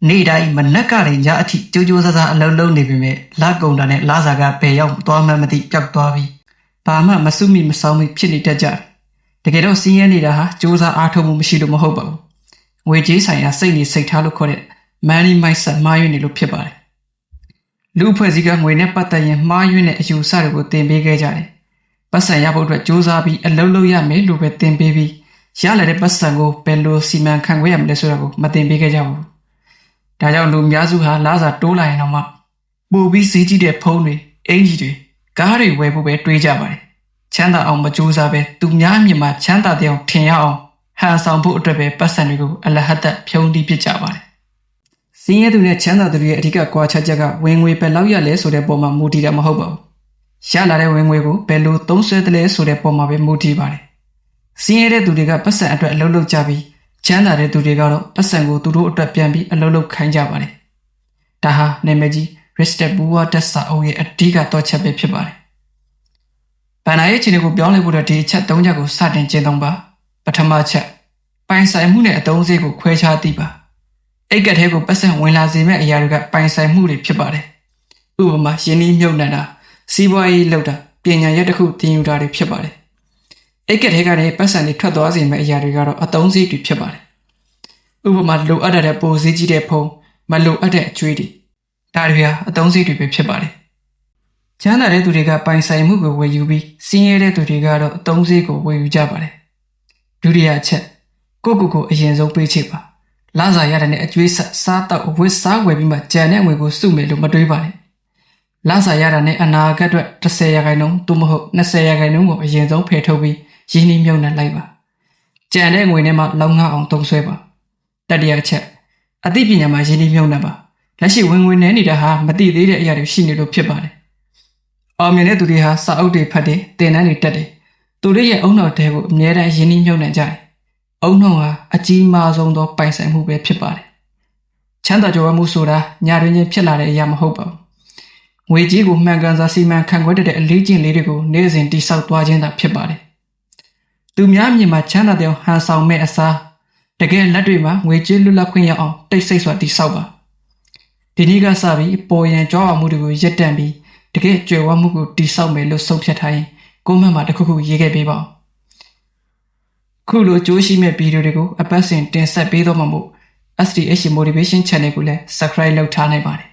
နေ့တိုင်းမနက်ကလည်းညအထိကြိုးကြိုးစားစားအလုံးလုံးနေပြီမဲ့လကုန်တာနဲ့လစာကဘယ်ရောက်သွားမှမသိပျောက်သွားပြီဘာမှမစုမိမဆောင်မိဖြစ်နေတတ်ကြတယ်တကယ်တော့စီးရဲနေတာဟာစူးစမ်းအားထုတ်မှုမရှိလို့မဟုတ်ပါဘူးငွေကြေးဆိုင်ရာစိတ်နေစိတ်ထားလို့ခေါ်တဲ့ money mindset မှားယွင်းနေလို့ဖြစ်ပါတယ်လူအဖွဲ့အစည်းကငွေနဲ့ပတ်သက်ရင်မှားယွင်းတဲ့အယူအဆတွေကိုသင်ပေးခဲ့ကြတယ်ပတ်စံရဖို့အတွက်စူးစမ်းပြီးအလုံးလုံးရမယ်လို့ပဲသင်ပေးပြီးရလာတဲ့ပတ်စံကိုဘယ်လိုစီမံခန့်ခွဲရမလဲဆိုတာကိုမသင်ပေးခဲ့ကြဘူးဒါကြောင့်လူများစုဟာလာစာတိုးလာရင်တော့မှပိုပြီးဈေးကြီးတဲ့ဖုန်းတွေအင်ဂျီတွေကားတွေဝယ်ဖို့ပဲတွေးကြပါတယ်ချမ်းသာအောင်မကြိုးစားပဲသူများအမြင်မှာချမ်းသာတဲ့အောင်ထင်ရအောင်ဟန်ဆောင်ဖို့အတွက်ပဲပတ်စံတွေကိုအလဟတ်သက်ဖြုံးတီးပစ်ကြပါတယ်စင်းရဲသူနဲ့ချမ်းသာသူတွေရဲ့အဓိကကွာခြားချက်ကဝင်ငွေဘယ်လောက်ရလဲဆိုတဲ့ပုံမှာမူတည်တာမဟုတ်ပါဘူးရလာတဲ့ဝင်ငွေကိုဘယ်လိုသုံးစွဲသလဲဆိုတဲ့ပုံမှာပဲမူတည်ပါတယ်စင်းရဲတဲ့သူတွေကပတ်စံအတွက်အလုပ်လုပ်ကြပြီးချမ်းသာတဲ့သူတွေကတော့ပတ်စံကိုသူတို့အတွက်ပြန်ပြီးအလုပ်လုပ်ခိုင်းကြပါတယ်ဒါဟာနာမည်ကြီး Rich Dad Poor Dad စာအုပ်ရဲ့အဓိကတော့ချက်ပဲဖြစ်ပါတယ်ဘဏ္ဍာရေးအခြေအနေကိုပြောင်းလဲဖို့ဒီအချက်၃ချက်ကိုစတင်ကျင့်သုံးပါပထမချက်ပိုင်ဆိုင်မှုနဲ့အသုံးစရိတ်ကိုခွဲခြားသိပါအိတ်ကက်ထဲကိုပတ်စံဝင်လာစေမဲ့အရာတွေကပိုင်ဆိုင်မှုတွေဖြစ်ပါတယ်ဥပမာယင်းနှီးမြုပ်နှံတာစီးပွားရေးလုပ်တာပညာရပ်တစ်ခုသင်ယူတာတွေဖြစ်ပါတယ်အိတ်ကက်ထဲကနေပတ်စံတွေထွက်သွားစေမဲ့အရာတွေကတော့အသုံးစရိတ်တွေဖြစ်ပါတယ်ဥပမာလိုအပ်တဲ့ပိုစည်းကြီးတဲ့ဖုန်းမလိုအပ်တဲ့အကျွေးတွေဒါတွေဟာအသုံးစရိတ်တွေပဲဖြစ်ပါတယ်ချမ်းသာတဲ့သူတွေကပိုင်ဆိုင်မှုကိုဝယ်ယူပြီးဆင်းရဲတဲ့သူတွေကတော့အသုံးစရိတ်ကိုဝယ်ယူကြပါတယ်ဒုတိယအချက်ကိုအရင်ဆုံးပေးချေပါလစာရတဲ့အကျွေးဆက်စားတော့ဝစ်စားဝယ်ပြီးမှကြံတဲ့ငွေကိုစုမယ်လို့မတွေးပါနဲ့လစာရတာနဲ့အနာဂတ်အတွက်10%သို့မဟုတ်20%ကိုအရင်ဆုံးဖယ်ထုတ်ပြီးရင်းနှီးမြှုပ်နှံလိုက်ပါကြံတဲ့ငွေနဲ့မှလောက်ငှအောင်သုံးစွဲပါတတိယအချက်အသိပညာမှာရင်းနှီးမြှုပ်နှံပါလက်ရှိဝင်ငွေနဲ့နေတာဟာမသိသေးတဲ့အရာတွေရှိနေလို့ဖြစ်ပါတယ်အောင်မြင်တဲ့သူတွေဟာစာအုပ်တွေဖတ်တယ်သင်တန်းတွေတက်တယ်သူတို့ရဲ့အုံနောက်တဲကိုအမြဲတမ်းရင်းနှီးမြှုပ်နှံကြတယ်အုံနှုံဟာအကြီးမားဆုံးသောပိုင်ဆိုင်မှုပဲဖြစ်ပါတယ်ချမ်းသာကြွယ်ဝမှုဆိုတာညာတွင်ချင်းဖြစ်လာတဲ့အရာမဟုတ်ပါဘူးငွေကြီးကိုမှန်ကန်စွာစီမံခန့်ခွဲတဲ့အလေးကျင့်လေးတွေကိုနေ့စဉ်တိစောက်သွားခြင်းသာဖြစ်ပါတယ်သူများအမြင်မှာချမ်းသာတဲ့ဟန်ဆောင်မဲ့အစားတကယ်လက်တွေမှာငွေကြေးလွတ်လပ်ခွင့်ရအောင်တိတ်ဆိတ်စွာတိစောက်ပါဒီနေ့ကစပြီးပေါ်ရန်ကြွားအောင်မှုတွေကိုရပ်တန့်ပြီးတကယ်ကြွယ်ဝမှုကိုတိစောက်မယ်လို့ဆုံးဖြတ်ထားရင်ကိုမှတ်မှာတစ်ခုခုရေးခဲ့ပေးပါဦးခုလိုကြိုးရှိမဲ့ဗီဒီယိုတွေကိုအပတ်စဉ်တင်ဆက်ပေးတော့မှာမို့ SDH Motivation Channel ကိုလည်း Subscribe လုပ်ထားနိုင်ပါတယ်